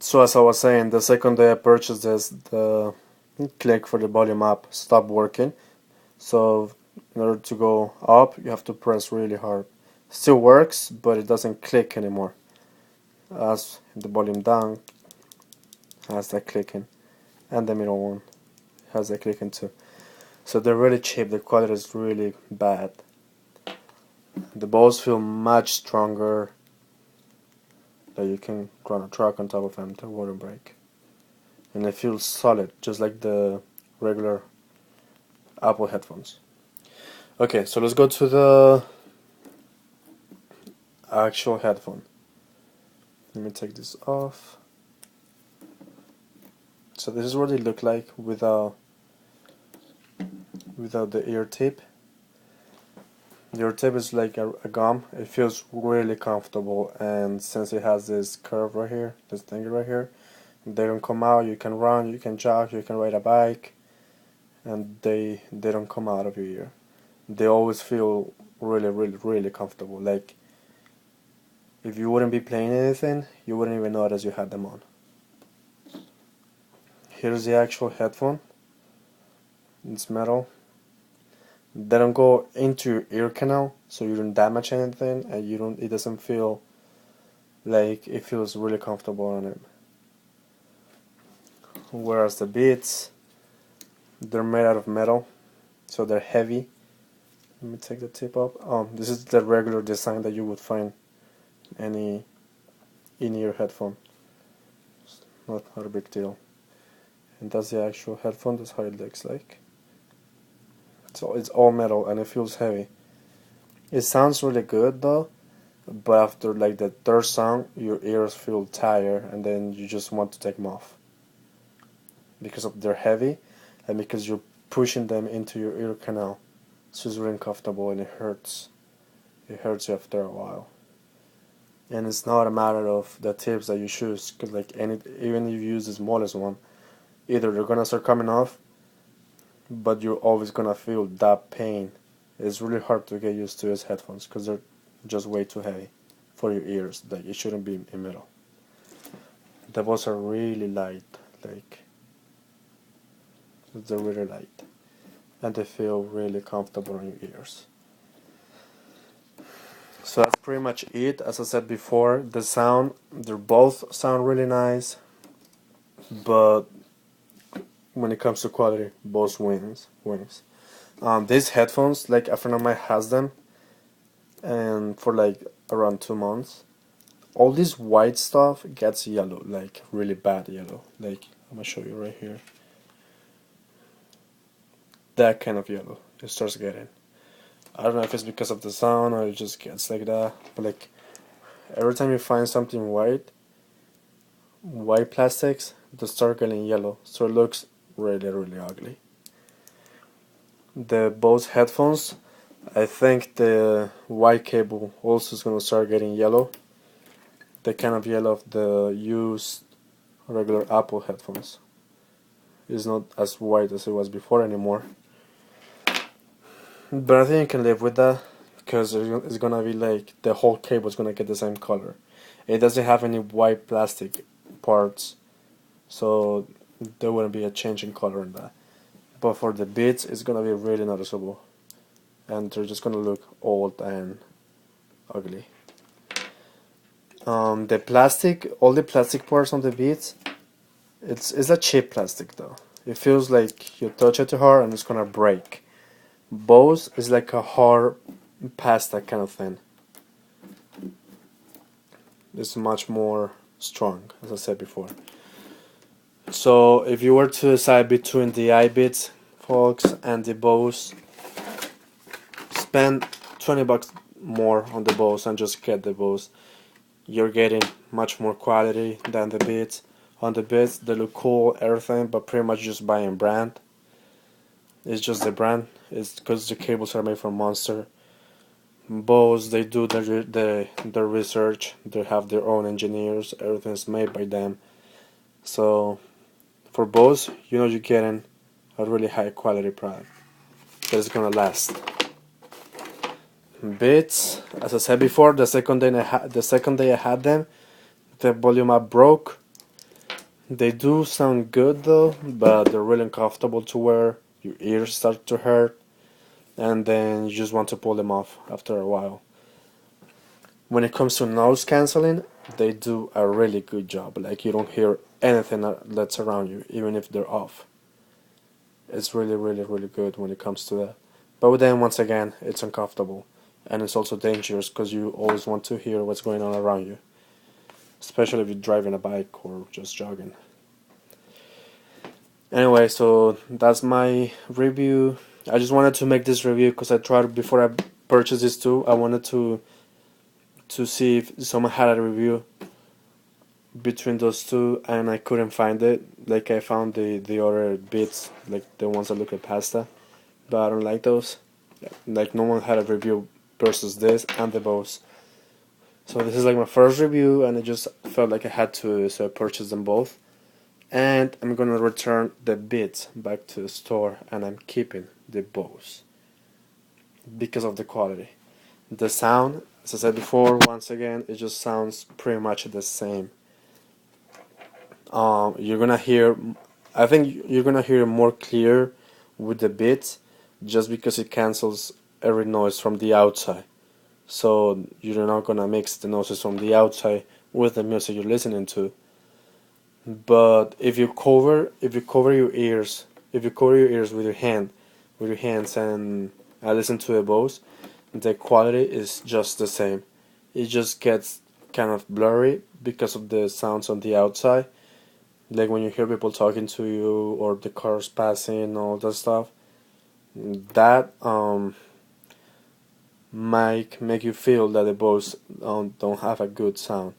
So as I was saying, the second day I purchased this, the click for the volume up stopped working. So in order to go up, you have to press really hard. Still works, but it doesn't click anymore. As the volume down has that clicking, and the middle one has that clicking too. So they're really cheap. The quality is really bad. The Bose feel much stronger. That you can run a truck on top of them to wouldn't break, and it feels solid, just like the regular Apple headphones. Okay, so let's go to the actual headphone. Let me take this off. So this is what they look like without the ear tip. The ear tip is like a gum. It feels really comfortable, and since it has this curve right here, this thing right here, they don't come out. You can run, you can jog, you can ride a bike, and they don't come out of your ear. They always feel really comfortable. Like if you wouldn't be playing anything, you wouldn't even notice you had them on. Here's the actual headphone. It's metal. They don't go into your ear canal, so you don't damage anything, and you don't. It doesn't feel like it feels really comfortable on it. Whereas the Beats, they're made out of metal, so they're heavy. Let me take the tip up. This is the regular design that you would find any in-ear headphone. It's not a big deal. And that's the actual headphone. That's how it looks like. So it's all metal and it feels heavy. It sounds really good though, but after like the third song, your ears feel tired and then you just want to take them off because of they're heavy and because you're pushing them into your ear canal. So it's really uncomfortable and it hurts. It hurts you after a while. And it's not a matter of the tips that you choose, because like even if you use the smallest one, either they're gonna start coming off, but you're always gonna feel that pain. It's really hard to get used to these headphones because they're just way too heavy for your ears. Like it shouldn't be in metal. The Bose are really light, like they're really light, and they feel really comfortable on your ears. So that's pretty much it. As I said before, the sound, they both sound really nice, but when it comes to quality, Bose wins. These headphones, like a friend of mine has them, and for like around 2 months, all this white stuff gets yellow, like really bad yellow. Like I'm gonna show you right here. That kind of yellow it starts getting. I don't know if it's because of the sound or it just gets like that. But like every time you find something white plastics, they start getting yellow, so it looks really ugly. The Bose headphones, I think the white cable also is gonna start getting yellow. The kind of yellow of the used regular Apple headphones. It's not as white as it was before anymore. But I think you can live with that because it's gonna be like the whole cable is gonna get the same color. It doesn't have any white plastic parts, so there wouldn't be a change in color in that. But for the Beats, it's gonna be really noticeable, and they're just gonna look old and ugly. The plastic, all the plastic parts on the Beats, it's a cheap plastic though. It feels like you touch it too hard and it's gonna break. Bose is like a hard pasta kind of thing. It's much more strong, as I said before. So if you were to decide between the Ibeats, folks, and the Bose, spend $20 more on the Bose and just get the Bose. You're getting much more quality than the Beats. On the Beats, they look cool, everything, but pretty much just buying brand. It's just the brand. It's because the cables are made from Monster. Bose, they do their research. They have their own engineers. Everything's made by them. So for Bose, you know you're getting a really high quality product that's gonna last. Beats, as I said before, the second day I had them, the volume up broke. They do sound good though, but they're really uncomfortable to wear. Your ears start to hurt, and then you just want to pull them off after a while. When it comes to noise canceling, they do a really good job. Like you don't hear anything that's around you, even if they're off. It's really, really, really good when it comes to that. But then once again, it's uncomfortable, and it's also dangerous because you always want to hear what's going on around you, especially if you're driving a bike or just jogging. Anyway, so that's my review. I just wanted to make this review because I tried before I purchased this too. I wanted to see if someone had a review between those two, and I couldn't find it. Like I found the other Beats, like the ones that look at pasta, but I don't like those. Like no one had a review versus this and the Bose. So this is like my first review, and I just felt like I had to, so I purchased them both. And I'm gonna return the Beats back to the store, and I'm keeping the Bose because of the quality. The sound, as I said before, once again, it just sounds pretty much the same. You're gonna hear, I think you're gonna hear more clear with the Beats, just because it cancels every noise from the outside. So you're not gonna mix the noises from the outside with the music you're listening to. But if you cover your ears, if you cover your ears with your hands, and I listen to a Bose, the quality is just the same. It just gets kind of blurry because of the sounds on the outside, like when you hear people talking to you or the cars passing, all that stuff. That might make you feel that the Bose don't have a good sound.